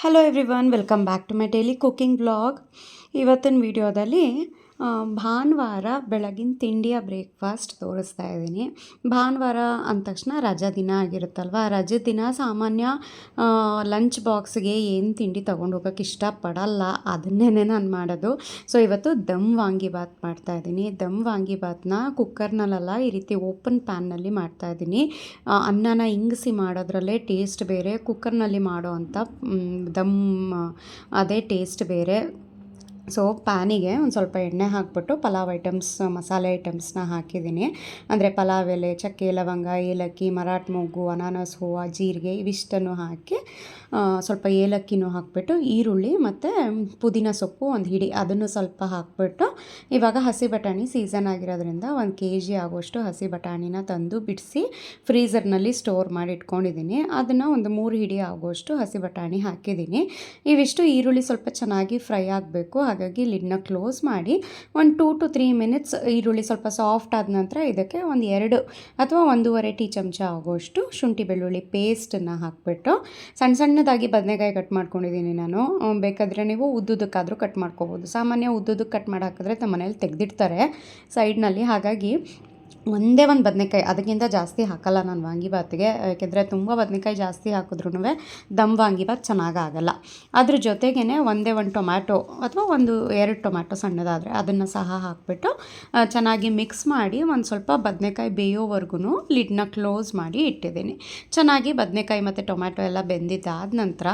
Hello everyone, welcome back to my daily cooking vlog. ಇವತ್ತಿನ ವಿಡಿಯೋದಲ್ಲಿ ಭಾನುವಾರ ಬೆಳಗಿನ ತಿಂಡಿಯ ಬ್ರೇಕ್ಫಾಸ್ಟ್ ತೋರಿಸ್ತಾ ಇದ್ದೀನಿ. ಭಾನುವಾರ ಅಂದ ತಕ್ಷಣ ರಜಾ ದಿನ ಆಗಿರುತ್ತಲ್ವ. ರಜೆ ದಿನ ಸಾಮಾನ್ಯ ಲಂಚ್ ಬಾಕ್ಸ್ಗೆ ಏನು ತಿಂಡಿ ತೊಗೊಂಡು ಹೋಗೋಕ್ಕೆ ಇಷ್ಟಪಡಲ್ಲ, ಅದನ್ನೇ ನಾನು ಮಾಡೋದು. ಸೊ ಇವತ್ತು ದಮ್ ವಾಂಗಿಬಾತ್ ಮಾಡ್ತಾಯಿದ್ದೀನಿ. ದಮ್ ವಾಂಗಿಬಾತ್ನ ಕುಕ್ಕರ್ನಲ್ಲ, ಈ ರೀತಿ ಓಪನ್ ಪ್ಯಾನ್ನಲ್ಲಿ ಮಾಡ್ತಾಯಿದ್ದೀನಿ. ಅನ್ನನ ಇಂಗಿಸಿ ಮಾಡೋದ್ರಲ್ಲೇ ಟೇಸ್ಟ್ ಬೇರೆ, ಕುಕ್ಕರ್ನಲ್ಲಿ ಮಾಡೋ ಅಂಥ ದಮ್ ಅದೇ ಟೇಸ್ಟ್ ಬೇರೆ. ಸೊ ಪ್ಯಾನಿಗೆ ಒಂದು ಸ್ವಲ್ಪ ಎಣ್ಣೆ ಹಾಕ್ಬಿಟ್ಟು ಪಲಾವ್ ಐಟಮ್ಸ್, ಮಸಾಲೆ ಐಟಮ್ಸ್ನ ಹಾಕಿದ್ದೀನಿ. ಅಂದರೆ ಪಲಾವ್ ಎಲೆ, ಚಕ್ಕೆ, ಲವಂಗ, ಏಲಕ್ಕಿ, ಮರಾಠ ಮೊಗ್ಗು, ಅನಾನಸ್ ಹೂವು, ಜೀರಿಗೆ ಇವಿಷ್ಟನ್ನು ಹಾಕಿ ಸ್ವಲ್ಪ ಏಲಕ್ಕಿನೂ ಹಾಕಿಬಿಟ್ಟು, ಈರುಳ್ಳಿ ಮತ್ತು ಪುದೀನ ಸೊಪ್ಪು ಒಂದು ಹಿಡಿ ಅದನ್ನು ಸ್ವಲ್ಪ ಹಾಕಿಬಿಟ್ಟು, ಇವಾಗ ಹಸಿ ಬಟಾಣಿ ಸೀಸನ್ ಆಗಿರೋದ್ರಿಂದ 1 kg ಆಗೋಷ್ಟು ಹಸಿ ಬಟಾಣಿನ ತಂದು ಬಿಡಿಸಿ ಫ್ರೀಝರ್ನಲ್ಲಿ ಸ್ಟೋರ್ ಮಾಡಿ ಇಟ್ಕೊಂಡಿದ್ದೀನಿ. ಅದನ್ನು ಒಂದು 3 ಹಿಡಿ ಆಗೋಷ್ಟು ಹಸಿ ಬಟಾಣಿ ಹಾಕಿದ್ದೀನಿ. ಇವಿಷ್ಟು ಈರುಳ್ಳಿ ಸ್ವಲ್ಪ ಚೆನ್ನಾಗಿ ಫ್ರೈ ಆಗಬೇಕು. ಹಾಗಾಗಿ ಲಿಡ್ನ ಕ್ಲೋಸ್ ಮಾಡಿ ಒಂದು 2 to 3 ಮಿನಿಟ್ಸ್ ಈರುಳ್ಳಿ ಸ್ವಲ್ಪ ಸಾಫ್ಟ್ ಆದ ನಂತರ ಇದಕ್ಕೆ ಒಂದು 2 ಅಥವಾ 1.5 ಟೀ ಚಮಚ ಆಗೋಷ್ಟು ಶುಂಠಿ ಬೆಳ್ಳುಳ್ಳಿ ಪೇಸ್ಟನ್ನು ಹಾಕಿಬಿಟ್ಟು, ಸಣ್ಣದಾಗಿ ಬದನೆಕಾಯಿ ಕಟ್ ಮಾಡ್ಕೊಂಡಿದ್ದೀನಿ ನಾನು. ಬೇಕಾದರೆ ನೀವು ಉದ್ದುದಕ್ಕಾದರೂ ಕಟ್ ಮಾಡ್ಕೋಬೋದು. ಸಾಮಾನ್ಯ ಉದ್ದುದಕ್ಕೆ ಕಟ್ ಮಾಡಿ ಹಾಕಿದ್ರೆ ನಮ್ಮ ಮನೇಲಿ ತೆಗೆದಿಡ್ತಾರೆ ಸೈಡ್ನಲ್ಲಿ. ಹಾಗಾಗಿ ಒಂದೇ ಒಂದು ಬದನೆಕಾಯಿ, ಅದಕ್ಕಿಂತ ಜಾಸ್ತಿ ಹಾಕಲ್ಲ ನಾನು ವಾಂಗಿಬಾತಿಗೆ. ಯಾಕೆಂದರೆ ತುಂಬ ಬದನೆಕಾಯಿ ಜಾಸ್ತಿ ಹಾಕಿದ್ರೂ ದಮ್ ವಾಂಗಿಬಾತ್ ಚೆನ್ನಾಗಾಗಲ್ಲ. ಅದ್ರ ಜೊತೆಗೇ ಒಂದೇ ಒಂದು ಟೊಮ್ಯಾಟೊ ಅಥವಾ 1-2 ಟೊಮ್ಯಾಟೊ ಸಣ್ಣದಾದರೆ ಅದನ್ನು ಸಹ ಹಾಕಿಬಿಟ್ಟು ಚೆನ್ನಾಗಿ ಮಿಕ್ಸ್ ಮಾಡಿ ಒಂದು ಸ್ವಲ್ಪ ಬದನೆಕಾಯಿ ಬೇಯೋವರೆಗೂ ಲಿಡ್ನ ಕ್ಲೋಸ್ ಮಾಡಿ ಇಟ್ಟಿದ್ದೀನಿ. ಚೆನ್ನಾಗಿ ಬದನೆಕಾಯಿ ಮತ್ತು ಟೊಮ್ಯಾಟೊ ಎಲ್ಲ ಬೆಂದಿದ್ದಾದ ನಂತರ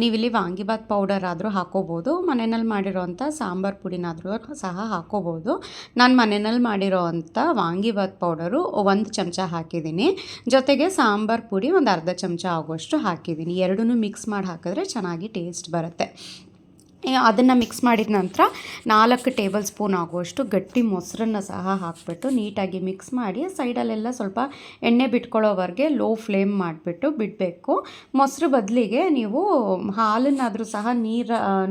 ನೀವಿಲ್ಲಿ ವಾಂಗಿಬಾತ್ ಪೌಡರ್ ಆದರೂ ಹಾಕೋಬೋದು, ಮನೆಯಲ್ಲಿ ಮಾಡಿರೋವಂಥ ಸಾಂಬಾರು ಪುಡಿನಾದರೂ ಸಹ ಹಾಕೋಬೋದು. ನಾನು ಮನೆಯಲ್ಲಿ ಮಾಡಿರೋವಂಥ ವಾಂಗಿಬಾತ್ ಪೌಡರು 1 ಚಮಚ ಹಾಕಿದ್ದೀನಿ. ಜೊತೆಗೆ ಸಾಂಬಾರು ಪುಡಿ ಒಂದು ಅರ್ಧ ಚಮಚ ಆಗೋಷ್ಟು ಹಾಕಿದ್ದೀನಿ. ಎರಡನ್ನೂ ಮಿಕ್ಸ್ ಮಾಡಿ ಹಾಕಿದ್ರೆ ಚೆನ್ನಾಗಿ ಟೇಸ್ಟ್ ಬರುತ್ತೆ. ಅದನ್ನು ಮಿಕ್ಸ್ ಮಾಡಿದ ನಂತರ 4 ಟೇಬಲ್ ಸ್ಪೂನ್ ಆಗುವಷ್ಟು ಗಟ್ಟಿ ಮೊಸರನ್ನು ಸಹ ಹಾಕಿಬಿಟ್ಟು ನೀಟಾಗಿ ಮಿಕ್ಸ್ ಮಾಡಿ ಸೈಡಲ್ಲೆಲ್ಲ ಸ್ವಲ್ಪ ಎಣ್ಣೆ ಬಿಟ್ಕೊಳ್ಳೋವರೆಗೆ ಲೋ ಫ್ಲೇಮ್ ಮಾಡಿಬಿಟ್ಟು ಬಿಡಬೇಕು. ಮೊಸರು ಬದಲಿಗೆ ನೀವು ಹಾಲನ್ನಾದರೂ ಸಹ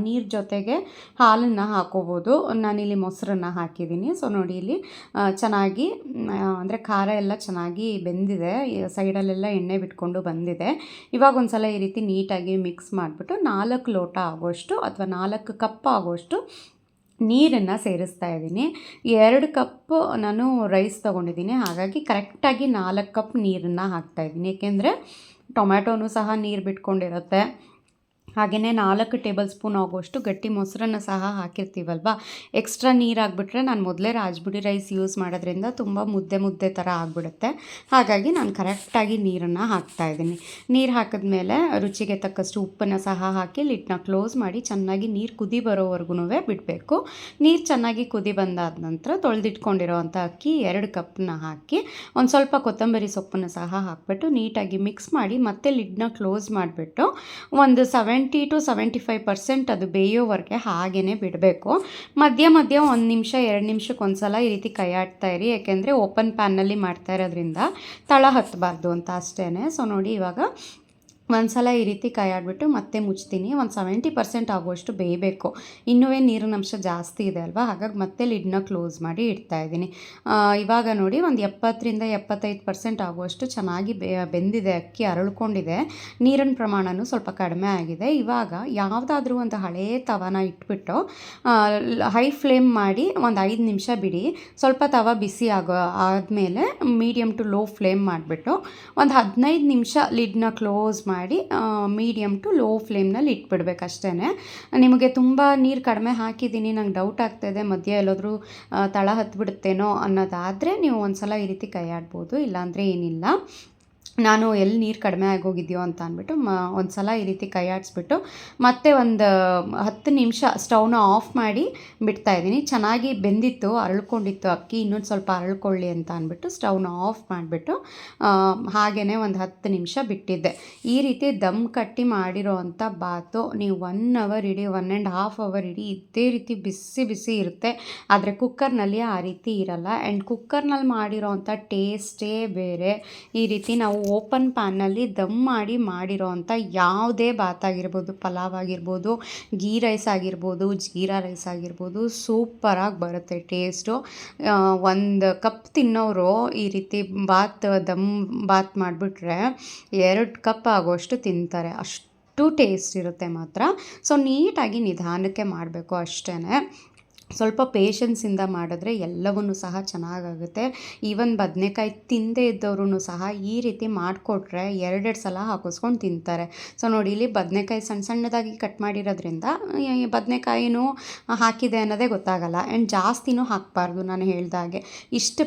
ನೀರು ಜೊತೆಗೆ ಹಾಲನ್ನು ಹಾಕೋಬೋದು. ನಾನಿಲ್ಲಿ ಮೊಸರನ್ನು ಹಾಕಿದ್ದೀನಿ. ಸೊ ನೋಡಿ, ಇಲ್ಲಿ ಚೆನ್ನಾಗಿ ಅಂದರೆ ಖಾರ ಎಲ್ಲ ಚೆನ್ನಾಗಿ ಬೆಂದಿದೆ, ಸೈಡಲ್ಲೆಲ್ಲ ಎಣ್ಣೆ ಬಿಟ್ಕೊಂಡು ಬಂದಿದೆ. ಇವಾಗ ಒಂದು ಸಲ ಈ ರೀತಿ ನೀಟಾಗಿ ಮಿಕ್ಸ್ ಮಾಡಿಬಿಟ್ಟು 4 ಲೋಟ ಆಗೋಷ್ಟು ಅಥವಾ 4 ಕಪ್ ಆಗೋಷ್ಟು ನೀರನ್ನು ಸೇರಿಸ್ತಾ ಇದ್ದೀನಿ. 2 ಕಪ್ ನಾನು ರೈಸ್ ತೊಗೊಂಡಿದ್ದೀನಿ. ಹಾಗಾಗಿ ಕರೆಕ್ಟಾಗಿ 4 ಕಪ್ ನೀರನ್ನು ಹಾಕ್ತಾಯಿದ್ದೀನಿ. ಏಕೆಂದರೆ ಟೊಮ್ಯಾಟೋನು ಸಹ ನೀರು ಬಿಟ್ಕೊಂಡಿರುತ್ತೆ. ಹಾಗೆಯೇ 4 ಟೇಬಲ್ ಸ್ಪೂನ್ ಆಗೋಷ್ಟು ಗಟ್ಟಿ ಮೊಸರನ್ನು ಸಹ ಹಾಕಿರ್ತೀವಲ್ವ, ಎಕ್ಸ್ಟ್ರಾ ನೀರು ಆಗಿಬಿಟ್ರೆ ನಾನು ಮೊದಲೇ ರಾಜ್ಬುಡಿ ರೈಸ್ ಯೂಸ್ ಮಾಡೋದ್ರಿಂದ ತುಂಬ ಮುದ್ದೆ ಥರ ಆಗಿಬಿಡುತ್ತೆ. ಹಾಗಾಗಿ ನಾನು ಕರೆಕ್ಟಾಗಿ ನೀರನ್ನು ಹಾಕ್ತಾಯಿದ್ದೀನಿ. ನೀರು ಹಾಕಿದ್ಮೇಲೆ ರುಚಿಗೆ ತಕ್ಕಷ್ಟು ಉಪ್ಪನ್ನು ಸಹ ಹಾಕಿ ಲಿಡ್ನ ಕ್ಲೋಸ್ ಮಾಡಿ ಚೆನ್ನಾಗಿ ನೀರು ಕುದಿ ಬರೋವರೆಗೂ ಬಿಡಬೇಕು. ನೀರು ಚೆನ್ನಾಗಿ ಕುದಿ ಬಂದಾದ ನಂತರ ತೊಳೆದಿಟ್ಕೊಂಡಿರೋವಂಥ ಅಕ್ಕಿ 2 ಕಪ್ಪನ್ನ ಹಾಕಿ ಒಂದು ಸ್ವಲ್ಪ ಕೊತ್ತಂಬರಿ ಸೊಪ್ಪನ್ನು ಸಹ ಹಾಕಿಬಿಟ್ಟು ನೀಟಾಗಿ ಮಿಕ್ಸ್ ಮಾಡಿ ಮತ್ತೆ ಲಿಡ್ನ ಕ್ಲೋಸ್ ಮಾಡಿಬಿಟ್ಟು ಒಂದು 70 to 75% ಅದು ಬೇಯೋವರೆಗೆ ಹಾಗೇ ಬಿಡಬೇಕು. ಮಧ್ಯ 1 ನಿಮಿಷ 2 ನಿಮಿಷಕ್ಕೆ ಒಂದು ಸಲ ಈ ರೀತಿ ಕೈ ಆಡ್ತಾ ಇರಿ. ಯಾಕೆಂದರೆ ಓಪನ್ ಪ್ಯಾನ್ನಲ್ಲಿ ಮಾಡ್ತಾ ಇರೋದ್ರಿಂದ ತಳ ಹತ್ತಬಾರ್ದು ಅಂತ ಅಷ್ಟೇ. ಸೊ ನೋಡಿ, ಇವಾಗ ಒಂದು ಸಲ ಈ ರೀತಿ ಕೈ ಆಡಿಬಿಟ್ಟು ಮತ್ತೆ ಮುಚ್ತೀನಿ. ಒಂದು 70% ಆಗುವಷ್ಟು ಬೇಯಬೇಕು. ಇನ್ನೂ ನೀರಿನ ಅಂಶ ಜಾಸ್ತಿ ಇದೆ ಅಲ್ವಾ, ಹಾಗಾಗಿ ಮತ್ತೆ ಲಿಡ್ನ ಕ್ಲೋಸ್ ಮಾಡಿ ಇಡ್ತಾಯಿದ್ದೀನಿ. ಇವಾಗ ನೋಡಿ, ಒಂದು 70 to 75% ಆಗುವಷ್ಟು ಚೆನ್ನಾಗಿ ಬೆಂದಿದೆ, ಅಕ್ಕಿ ಅರಳ್ಕೊಂಡಿದೆ, ನೀರಿನ ಪ್ರಮಾಣವೂ ಸ್ವಲ್ಪ ಕಡಿಮೆ ಆಗಿದೆ. ಇವಾಗ ಯಾವುದಾದ್ರೂ ಒಂದು ಹಳೇ ತವಾನ ಇಟ್ಬಿಟ್ಟು ಹೈ ಫ್ಲೇಮ್ ಮಾಡಿ ಒಂದು 5 ನಿಮಿಷ ಬಿಡಿ. ಸ್ವಲ್ಪ ತವ ಬಿಸಿ ಆದಮೇಲೆ ಮೀಡಿಯಮ್ ಟು ಲೋ ಫ್ಲೇಮ್ ಮಾಡಿಬಿಟ್ಟು ಒಂದು 15 ನಿಮಿಷ ಲಿಡ್ನ ಕ್ಲೋಸ್ ಮಾಡಿ ಮೀಡಿಯಮ್ ಟು ಲೋ ಫ್ಲೇಮ್ನಲ್ಲಿ ಇಟ್ಬಿಡ್ಬೇಕು ಅಷ್ಟೇ. ನಿಮಗೆ ತುಂಬ ನೀರು ಕಡಿಮೆ ಹಾಕಿದ್ದೀನಿ, ನಂಗೆ ಡೌಟ್ ಆಗ್ತಾಯಿದೆ ಮಧ್ಯೆ ಎಲ್ಲಾದರೂ ತಳ ಹತ್ತಿಬಿಡುತ್ತೇನೋ ಅನ್ನೋದಾದರೆ ನೀವು ಒಂದು ಸಲ ಈ ರೀತಿ ಕೈ ಆಡ್ಬೋದು, ಇಲ್ಲಾಂದರೆ ಏನಿಲ್ಲ. ನಾನು ಎಲ್ಲಿ ನೀರು ಕಡಿಮೆ ಆಗೋಗಿದೆಯೋ ಅಂತ ಅಂದ್ಬಿಟ್ಟು ಒಂದು ಸಲ ಈ ರೀತಿ ಕೈ ಆಡಿಸ್ಬಿಟ್ಟು ಮತ್ತೆ ಒಂದು 10 ನಿಮಿಷ ಸ್ಟವ್ನ ಆಫ್ ಮಾಡಿ ಬಿಡ್ತಾಯಿದ್ದೀನಿ. ಚೆನ್ನಾಗಿ ಬೆಂದಿತ್ತು, ಅರಳ್ಕೊಂಡಿತ್ತು ಅಕ್ಕಿ, ಇನ್ನೊಂದು ಸ್ವಲ್ಪ ಅರಳ್ಕೊಳ್ಳಿ ಅಂತ ಅಂದ್ಬಿಟ್ಟು ಸ್ಟವ್ನ ಆಫ್ ಮಾಡಿಬಿಟ್ಟು ಹಾಗೆಯೇ ಒಂದು 10 ನಿಮಿಷ ಬಿಟ್ಟಿದ್ದೆ. ಈ ರೀತಿ ದಮ್ ಕಟ್ಟಿ ಮಾಡಿರೋ ಅಂಥ ಬಾತು ನೀವು 1 ಅವರ್ ಇಡೀ 1.5 ಅವರ್ ಇಡೀ ಇದೇ ರೀತಿ ಬಿಸಿ ಇರುತ್ತೆ. ಆದರೆ ಕುಕ್ಕರ್ನಲ್ಲಿ ಆ ರೀತಿ ಇರಲ್ಲ. ಆ್ಯಂಡ್ ಕುಕ್ಕರ್ನಲ್ಲಿ ಮಾಡಿರೋ ಅಂಥ ಟೇಸ್ಟೇ ಬೇರೆ. ಈ ರೀತಿ ನಾವು ಓಪನ್ ಪ್ಯಾನ್ನಲ್ಲಿ ದಮ್ ಮಾಡಿರೋ ಅಂಥ ಯಾವುದೇ ಬಾತ್ ಆಗಿರ್ಬೋದು, ಪಲಾವ್ ಆಗಿರ್ಬೋದು, ಗೀ ರೈಸ್ ಆಗಿರ್ಬೋದು, ಜೀರಾ ರೈಸ್ ಆಗಿರ್ಬೋದು, ಸೂಪರಾಗಿ ಬರುತ್ತೆ ಟೇಸ್ಟು. 1 ಕಪ್ ತಿನ್ನೋರು ಈ ರೀತಿ ದಮ್ ಬಾತ್ ಮಾಡಿಬಿಟ್ರೆ 2 ಕಪ್ ಆಗೋಷ್ಟು ತಿಂತಾರೆ. ಅಷ್ಟು ಅಷ್ಟು ಟೇಸ್ಟ್ ಇರುತ್ತೆ ಮಾತ್ರ. ಸೊ ನೀಟಾಗಿ ನಿಧಾನಕ್ಕೆ ಮಾಡಬೇಕು ಅಷ್ಟೇ. ಸ್ವಲ್ಪ ಪೇಷನ್ಸಿಂದ ಮಾಡಿದ್ರೆ ಎಲ್ಲವನ್ನೂ ಸಹ ಚೆನ್ನಾಗಾಗುತ್ತೆ. ಈವನ್ ಬದನೇಕಾಯಿ ತಿನ್ನದೇ ಇದ್ದವ್ರೂ ಸಹ ಈ ರೀತಿ ಮಾಡಿಕೊಟ್ರೆ ಎರಡೆರಡು ಸಲ ಹಾಕಿಸ್ಕೊಂಡು ತಿಂತಾರೆ. ಸೊ ನೋಡಿ, ಇಲ್ಲಿ ಬದನೇಕಾಯಿ ಸಣ್ಣ ಸಣ್ಣದಾಗಿ ಕಟ್ ಮಾಡಿರೋದ್ರಿಂದ ಈ ಬದನೇಕಾಯಿನೂ ಹಾಕಿದೆ ಅನ್ನೋದೇ ಗೊತ್ತಾಗಲ್ಲ. ಆ್ಯಂಡ್ ಜಾಸ್ತಿನೂ ಹಾಕಬಾರ್ದು. ನಾನು ಹೇಳ್ದಾಗೆ ಇಷ್ಟು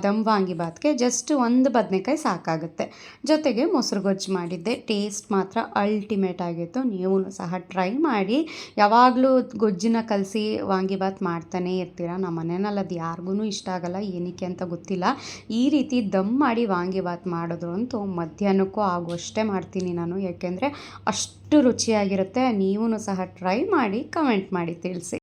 ದಮ್ ವಾಂಗಿಬಾತ್ಗೆ ಜಸ್ಟ್ ಒಂದು ಬದನೇಕಾಯಿ ಸಾಕಾಗುತ್ತೆ. ಜೊತೆಗೆ ಮೊಸರು ಗೊಜ್ಜು ಮಾಡಿದ್ದೆ. ಟೇಸ್ಟ್ ಮಾತ್ರ ಅಲ್ಟಿಮೇಟ್ ಆಗಿತ್ತು. ನೀವು ಸಹ ಟ್ರೈ ಮಾಡಿ. ಯಾವಾಗಲೂ ಗೊಜ್ಜನ್ನ ಕಲಸಿ ವಾಂಗಿಬಾತ್ ಮಾಡ್ತಾನೆ ಇರ್ತೀರ. ನಮ್ಮ ಮನೆಯಲ್ಲಿ ಅದು ಯಾರಿಗೂ ಇಷ್ಟ ಆಗಲ್ಲ, ಏನಕ್ಕೆ ಅಂತ ಗೊತ್ತಿಲ್ಲ. ಈ ರೀತಿ ದಮ್ ಮಾಡಿ ವಾಂಗಿಬಾತ್ ಮಾಡಿದ್ರು ಅಂತೂ ಮಧ್ಯಾಹ್ನಕ್ಕೂ ಆಗುವಷ್ಟೇ ಮಾಡ್ತೀನಿ ನಾನು, ಯಾಕೆಂದರೆ ಅಷ್ಟು ರುಚಿಯಾಗಿರುತ್ತೆ. ನೀವು ಸಹ ಟ್ರೈ ಮಾಡಿ ಕಮೆಂಟ್ ಮಾಡಿ ತಿಳಿಸಿ.